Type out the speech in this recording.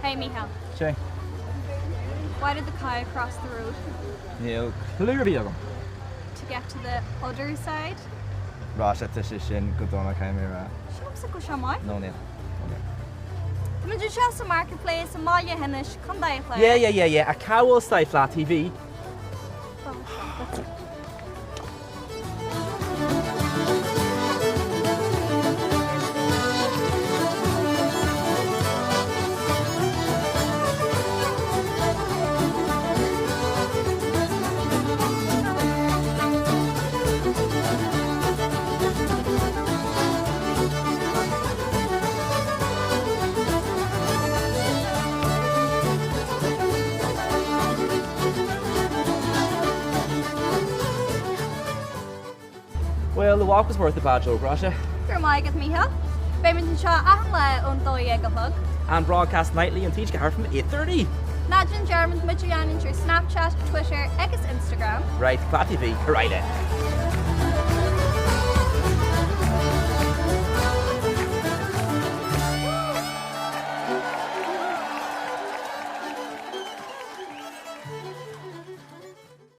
Hey, Micheál. Sé. Why did the cow cross the road? Níl clúirí agam. To get to the other side? Ráise tá sé sin go donna caiimé ra. She looks like a shaman. No níl. Come to just a marketplace and Maile hInise. Come by a play. Yeah. A cowl style flat TV. Well, the walk was worth the bad joke, Róise. You're my good, Micheál. Baimid seo ahanla on dói ag a hug. And broadcast nightly on Teach Gahar from 8:30. Nadjin German, Micheál, Snapchat, Twitter, agus Instagram. Right, Flat TV, right in.